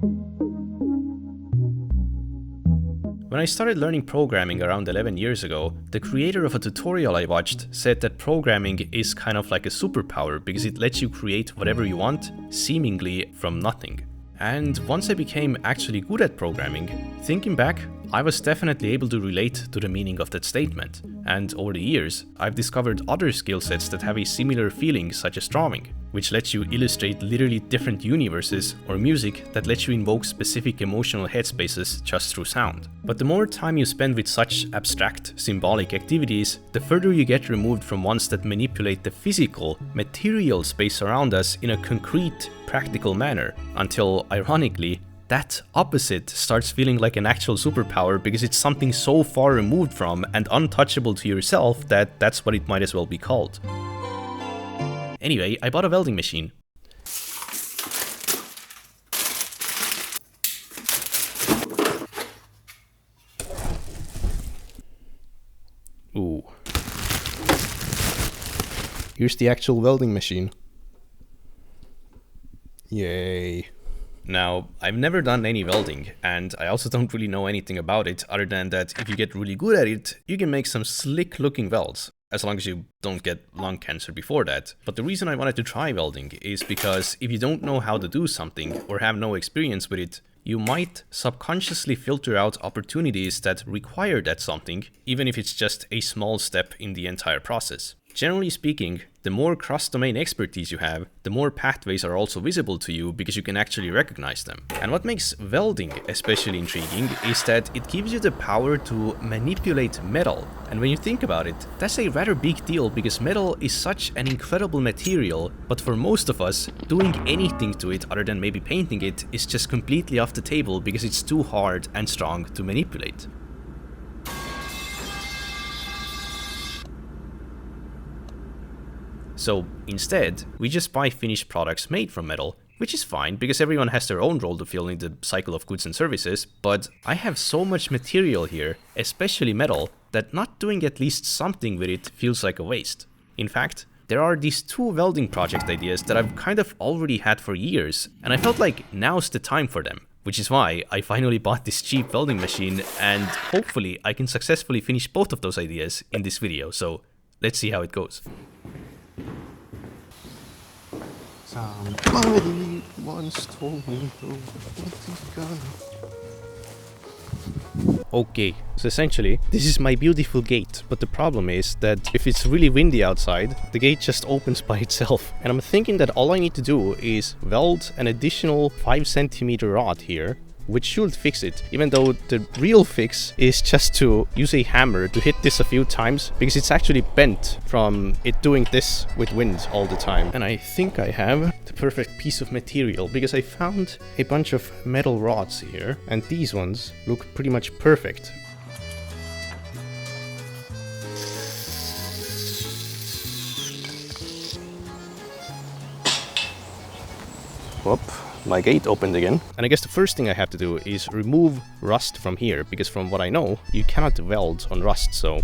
When I started learning programming around 11 years ago, the creator of a tutorial I watched said that programming is kind of like a superpower because it lets you create whatever you want, seemingly from nothing. And once I became actually good at programming, thinking back, I was definitely able to relate to the meaning of that statement. And over the years, I've discovered other skill sets that have a similar feeling, such as drawing, which lets you illustrate literally different universes, or music that lets you invoke specific emotional headspaces just through sound. But the more time you spend with such abstract, symbolic activities, the further you get removed from ones that manipulate the physical, material space around us in a concrete, practical manner, until, ironically, that opposite starts feeling like an actual superpower because it's something so far removed from and untouchable to yourself that that's what it might as well be called. Anyway, I bought a welding machine. Ooh. Here's the actual welding machine. Yay. Now, I've never done any welding, and I also don't really know anything about it other than that if you get really good at it, you can make some slick looking welds, as long as you don't get lung cancer before that. But the reason I wanted to try welding is because if you don't know how to do something or have no experience with it, you might subconsciously filter out opportunities that require that something, even if it's just a small step in the entire process. Generally speaking, the more cross-domain expertise you have, the more pathways are also visible to you because you can actually recognize them. And what makes welding especially intriguing is that it gives you the power to manipulate metal. And when you think about it, that's a rather big deal because metal is such an incredible material, but for most of us, doing anything to it other than maybe painting it is just completely off the table because it's too hard and strong to manipulate. So instead, we just buy finished products made from metal, which is fine because everyone has their own role to fill in the cycle of goods and services, but I have so much material here, especially metal, that not doing at least something with it feels like a waste. In fact, there are these two welding project ideas that I've kind of already had for years, and I felt like now's the time for them. Which is why I finally bought this cheap welding machine, and hopefully I can successfully finish both of those ideas in this video, so let's see how it goes. Somebody once told me Okay, so essentially, this is my beautiful gate, but the problem is that if it's really windy outside, the gate just opens by itself. And I'm thinking that all I need to do is weld an additional 5 cm rod here, which should fix it, even though the real fix is just to use a hammer to hit this a few times, because it's actually bent from it doing this with wind all the time. And I think I have the perfect piece of material, because I found a bunch of metal rods here, and these ones look pretty much perfect. Whoop. My gate opened again. And I guess the first thing I have to do is remove rust from here, because from what I know, you cannot weld on rust, so...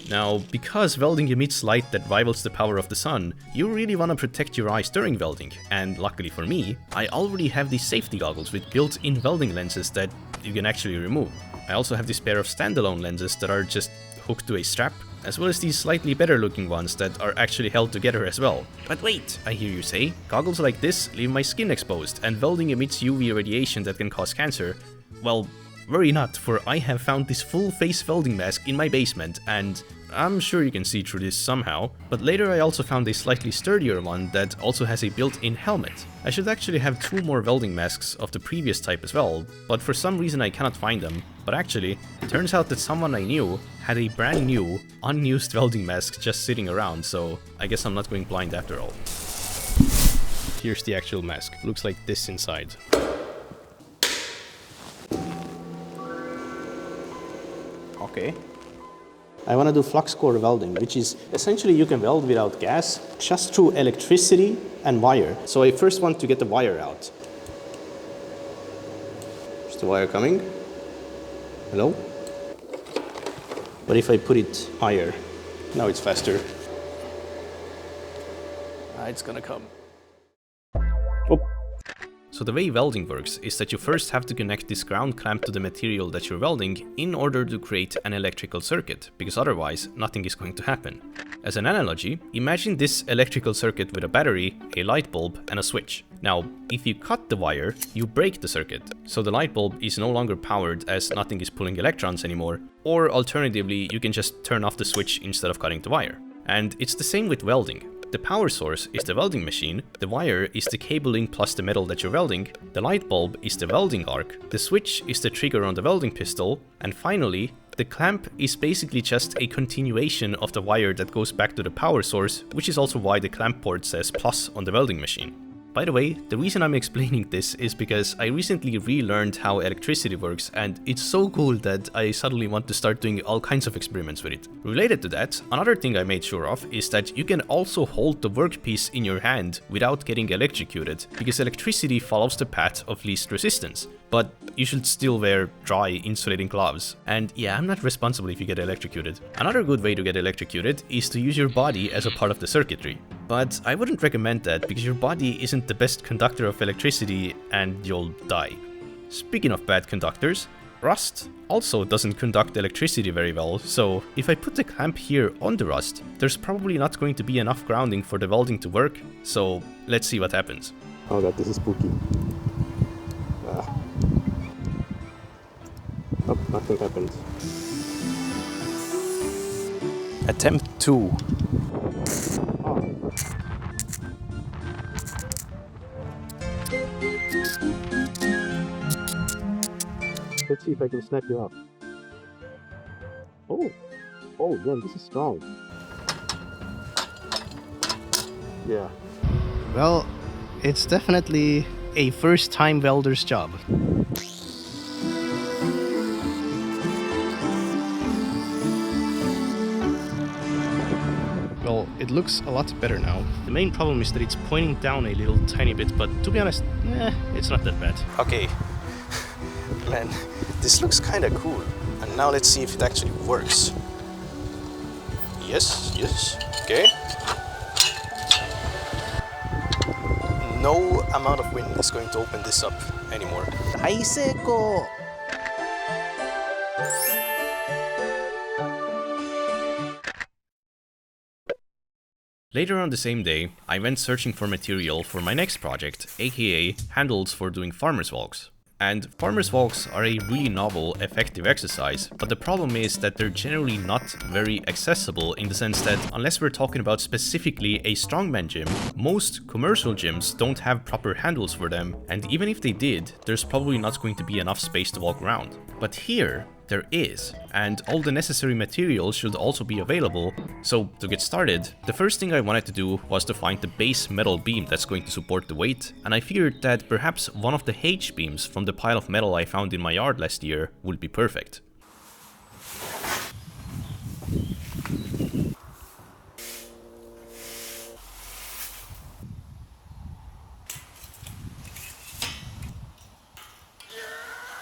Now, because welding emits light that rivals the power of the sun, you really want to protect your eyes during welding, and luckily for me, I already have these safety goggles with built-in welding lenses that you can actually remove. I also have this pair of standalone lenses that are just hooked to a strap, as well as these slightly better looking ones that are actually held together as well. But wait, I hear you say, goggles like this leave my skin exposed, and welding emits UV radiation that can cause cancer. Well, worry not, for I have found this full face welding mask in my basement, and I'm sure you can see through this somehow, but later I also found a slightly sturdier one that also has a built-in helmet. I should actually have 2 more welding masks of the previous type as well, but for some reason I cannot find them. But actually, it turns out that someone I knew had a brand new, unused welding mask just sitting around, so I guess I'm not going blind after all. Here's the actual mask. Looks like this inside. Okay. I want to do flux core welding, which is essentially you can weld without gas, just through electricity and wire. So I first want to get the wire out. Is the wire coming? Hello? What if I put it higher? Now it's faster. It's gonna come. So the way welding works is that you first have to connect this ground clamp to the material that you're welding in order to create an electrical circuit, because otherwise nothing is going to happen. As an analogy, imagine this electrical circuit with a battery, a light bulb, and a switch. Now, if you cut the wire, you break the circuit, so the light bulb is no longer powered as nothing is pulling electrons anymore, or alternatively, you can just turn off the switch instead of cutting the wire. And it's the same with welding. The power source is the welding machine, the wire is the cabling plus the metal that you're welding, the light bulb is the welding arc, the switch is the trigger on the welding pistol, and finally, the clamp is basically just a continuation of the wire that goes back to the power source, which is also why the clamp port says plus on the welding machine. By the way, the reason I'm explaining this is because I recently relearned how electricity works, and it's so cool that I suddenly want to start doing all kinds of experiments with it. Related to that, another thing I made sure of is that you can also hold the workpiece in your hand without getting electrocuted, because electricity follows the path of least resistance. But you should still wear dry insulating gloves. And yeah, I'm not responsible if you get electrocuted. Another good way to get electrocuted is to use your body as a part of the circuitry. But I wouldn't recommend that because your body isn't the best conductor of electricity and you'll die. Speaking of bad conductors, rust also doesn't conduct electricity very well, so if I put the clamp here on the rust, there's probably not going to be enough grounding for the welding to work, so let's see what happens. Oh god, this is spooky. Oh, nothing happened. Attempt 2. Let's see if I can snap you up. Oh! Oh, man, this is strong. Yeah. Well, it's definitely a first-time welder's job. Well, it looks a lot better now. The main problem is that it's pointing down a little tiny bit, but to be honest, it's not that bad. Okay, man, this looks kinda cool. And now let's see if it actually works. Yes, okay. No amount of wind is going to open this up anymore. Later on the same day, I went searching for material for my next project, aka handles for doing farmer's walks. And farmer's walks are a really novel, effective exercise, but the problem is that they're generally not very accessible in the sense that unless we're talking about specifically a strongman gym, most commercial gyms don't have proper handles for them, and even if they did, there's probably not going to be enough space to walk around. But here, there is, and all the necessary materials should also be available. So to get started, the first thing I wanted to do was to find the base metal beam that's going to support the weight, and I figured that perhaps one of the H-beams from the pile of metal I found in my yard last year would be perfect.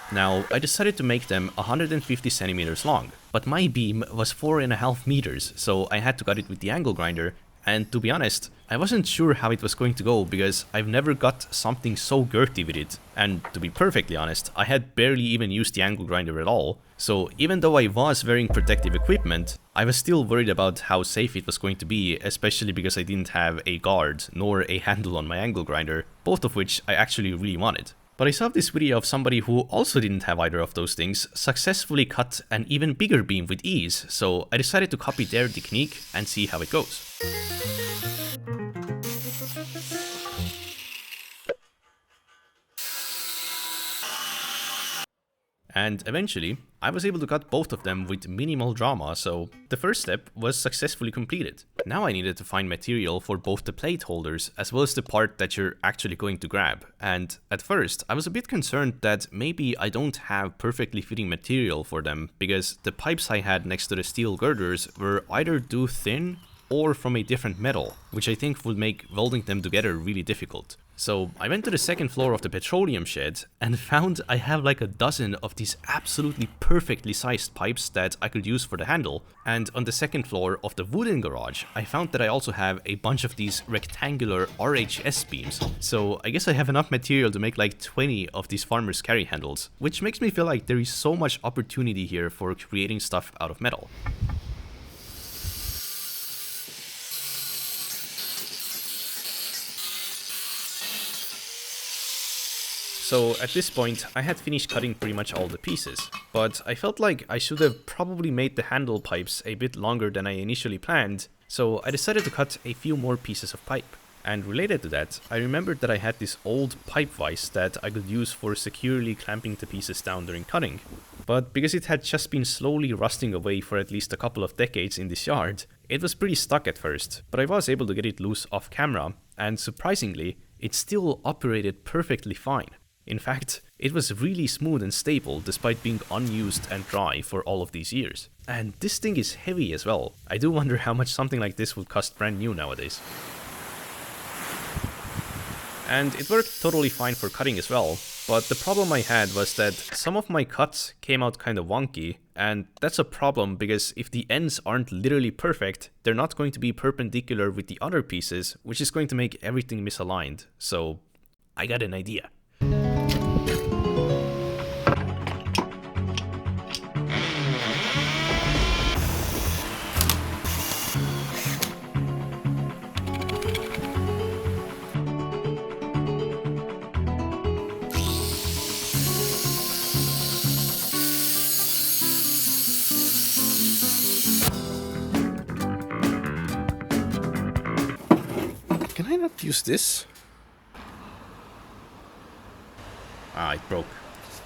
Now, I decided to make them 150 centimeters long, but my beam was 4.5 meters, so I had to cut it with the angle grinder, and to be honest, I wasn't sure how it was going to go because I've never got something so girthy with it, and to be perfectly honest, I had barely even used the angle grinder at all, so even though I was wearing protective equipment, I was still worried about how safe it was going to be, especially because I didn't have a guard nor a handle on my angle grinder, both of which I actually really wanted. But I saw this video of somebody who also didn't have either of those things successfully cut an even bigger beam with ease, so I decided to copy their technique and see how it goes. And eventually, I was able to cut both of them with minimal drama, so the first step was successfully completed. Now I needed to find material for both the plate holders as well as the part that you're actually going to grab. And at first, I was a bit concerned that maybe I don't have perfectly fitting material for them, because the pipes I had next to the steel girders were either too thin or from a different metal, which I think would make welding them together really difficult. So I went to the second floor of the petroleum shed and found I have like a dozen of these absolutely perfectly sized pipes that I could use for the handle. And on the second floor of the wooden garage, I found that I also have a bunch of these rectangular RHS beams. So I guess I have enough material to make like 20 of these farmer's carry handles, which makes me feel like there is so much opportunity here for creating stuff out of metal. So at this point, I had finished cutting pretty much all the pieces, but I felt like I should have probably made the handle pipes a bit longer than I initially planned, so I decided to cut a few more pieces of pipe. And related to that, I remembered that I had this old pipe vise that I could use for securely clamping the pieces down during cutting. But because it had just been slowly rusting away for at least a couple of decades in this yard, it was pretty stuck at first, but I was able to get it loose off camera, and surprisingly, it still operated perfectly fine. In fact, it was really smooth and stable despite being unused and dry for all of these years. And this thing is heavy as well. I do wonder how much something like this would cost brand new nowadays. And it worked totally fine for cutting as well, but the problem I had was that some of my cuts came out kind of wonky, and that's a problem because if the ends aren't literally perfect, they're not going to be perpendicular with the other pieces, which is going to make everything misaligned. So I got an idea. Can I not use this? Ah, it broke.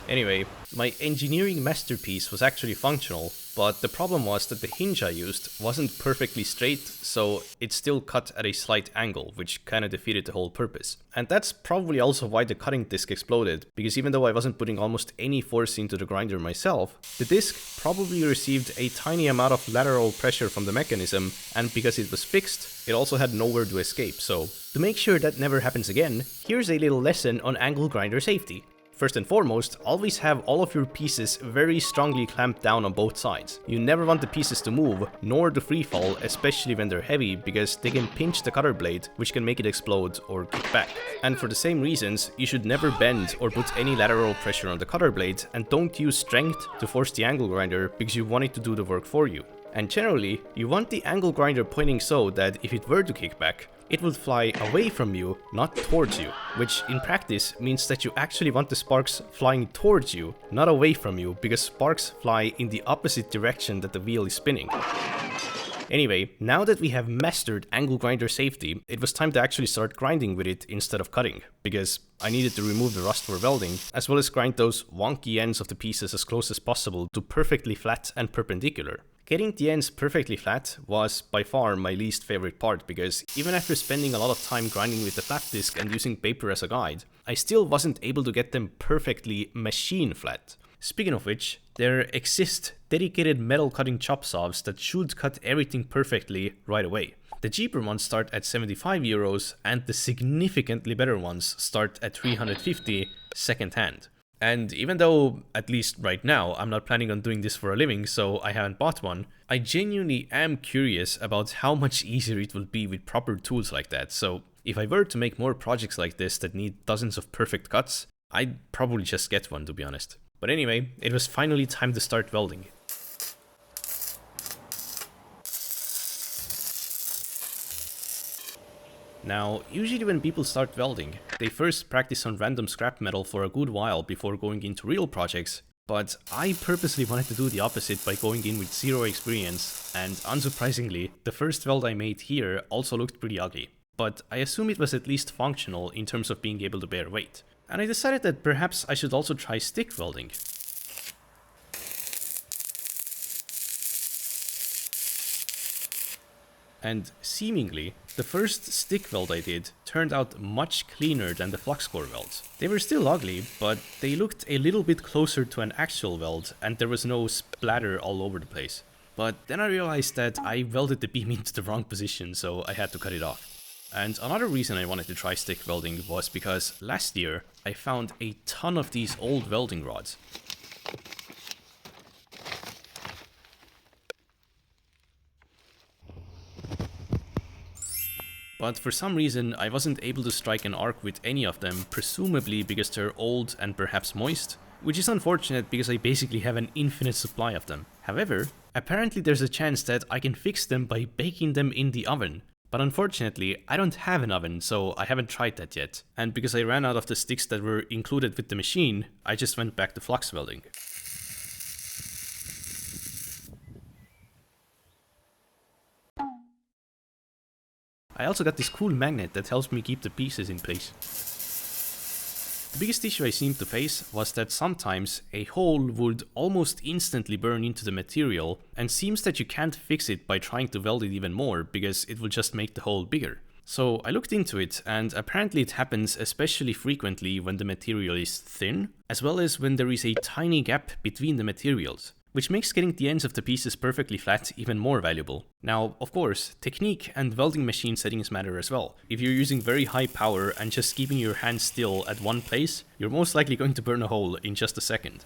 Anyway, my engineering masterpiece was actually functional, but the problem was that the hinge I used wasn't perfectly straight, so it still cut at a slight angle, which kinda defeated the whole purpose. And that's probably also why the cutting disc exploded, because even though I wasn't putting almost any force into the grinder myself, the disc probably received a tiny amount of lateral pressure from the mechanism, and because it was fixed, it also had nowhere to escape. So to make sure that never happens again, here's a little lesson on angle grinder safety. First and foremost, always have all of your pieces very strongly clamped down on both sides. You never want the pieces to move, nor to free fall, especially when they're heavy, because they can pinch the cutter blade, which can make it explode or kick back. And for the same reasons, you should never bend or put any lateral pressure on the cutter blade, and don't use strength to force the angle grinder because you want it to do the work for you. And generally, you want the angle grinder pointing so that if it were to kick back, it would fly away from you, not towards you, which in practice means that you actually want the sparks flying towards you, not away from you, because sparks fly in the opposite direction that the wheel is spinning. Anyway, now that we have mastered angle grinder safety, it was time to actually start grinding with it instead of cutting, because I needed to remove the rust for welding, as well as grind those wonky ends of the pieces as close as possible to perfectly flat and perpendicular. Getting the ends perfectly flat was by far my least favorite part, because even after spending a lot of time grinding with the flat disc and using paper as a guide, I still wasn't able to get them perfectly machine flat. Speaking of which, there exist dedicated metal cutting chop saws that should cut everything perfectly right away. The cheaper ones start at 75 euros and the significantly better ones start at 350 second hand. And even though, at least right now, I'm not planning on doing this for a living, so I haven't bought one, I genuinely am curious about how much easier it will be with proper tools like that. So if I were to make more projects like this that need dozens of perfect cuts, I'd probably just get one, to be honest. But anyway, it was finally time to start welding. Now, usually when people start welding, they first practice on random scrap metal for a good while before going into real projects, but I purposely wanted to do the opposite by going in with zero experience, and unsurprisingly, the first weld I made here also looked pretty ugly. But I assume it was at least functional in terms of being able to bear weight. And I decided that perhaps I should also try stick welding. And seemingly, the first stick weld I did turned out much cleaner than the flux core welds. They were still ugly, but they looked a little bit closer to an actual weld, and there was no splatter all over the place. But then I realized that I welded the beam into the wrong position, so I had to cut it off. And another reason I wanted to try stick welding was because last year I found a ton of these old welding rods. But for some reason I wasn't able to strike an arc with any of them, presumably because they're old and perhaps moist, which is unfortunate because I basically have an infinite supply of them. However, apparently there's a chance that I can fix them by baking them in the oven. But unfortunately, I don't have an oven, so I haven't tried that yet. And because I ran out of the sticks that were included with the machine, I just went back to flux welding. I also got this cool magnet that helps me keep the pieces in place. The biggest issue I seemed to face was that sometimes a hole would almost instantly burn into the material, and seems that you can't fix it by trying to weld it even more because it will just make the hole bigger. So I looked into it, and apparently it happens especially frequently when the material is thin, as well as when there is a tiny gap between the materials, which makes getting the ends of the pieces perfectly flat even more valuable. Now, of course, technique and welding machine settings matter as well. If you're using very high power and just keeping your hand still at one place, you're most likely going to burn a hole in just a second.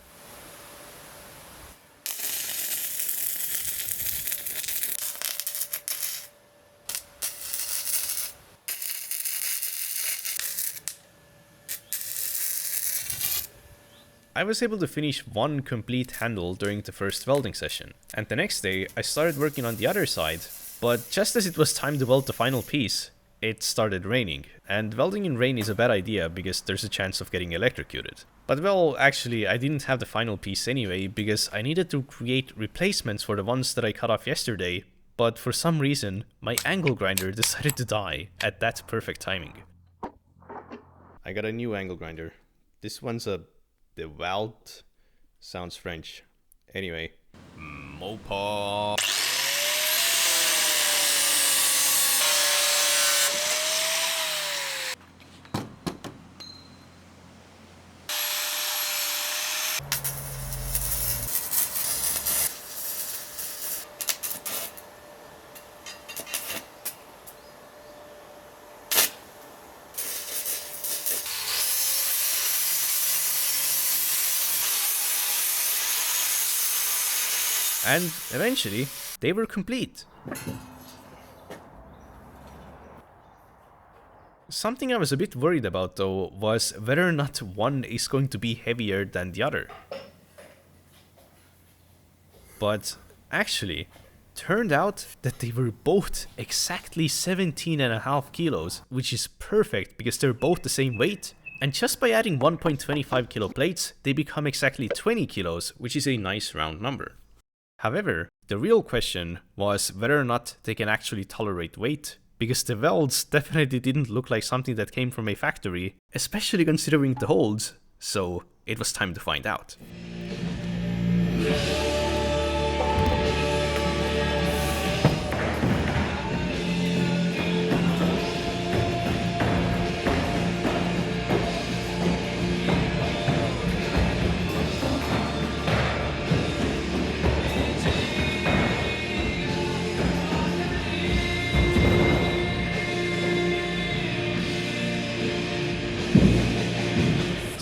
I was able to finish one complete handle during the first welding session, and the next day I started working on the other side, but just as it was time to weld the final piece, it started raining. And welding in rain is a bad idea because there's a chance of getting electrocuted. But well, actually I didn't have the final piece anyway because I needed to create replacements for the ones that I cut off yesterday, but for some reason my angle grinder decided to die at that perfect timing. I got a new angle grinder. This one's a DeWalt. Sounds French. Anyway. Mopar. And eventually, they were complete. Something I was a bit worried about though was whether or not one is going to be heavier than the other. But actually, turned out that they were both exactly 17.5 kilos, which is perfect because they're both the same weight. And just by adding 1.25 kilo plates, they become exactly 20 kilos, which is a nice round number. However, the real question was whether or not they can actually tolerate weight, because the welds definitely didn't look like something that came from a factory, especially considering the holes, so it was time to find out.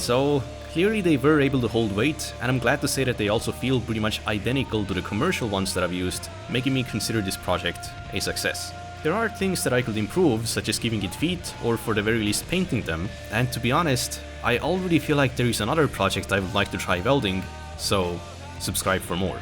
So, clearly they were able to hold weight, and I'm glad to say that they also feel pretty much identical to the commercial ones that I've used, making me consider this project a success. There are things that I could improve, such as giving it feet, or for the very least painting them, and to be honest, I already feel like there is another project I would like to try welding, so subscribe for more.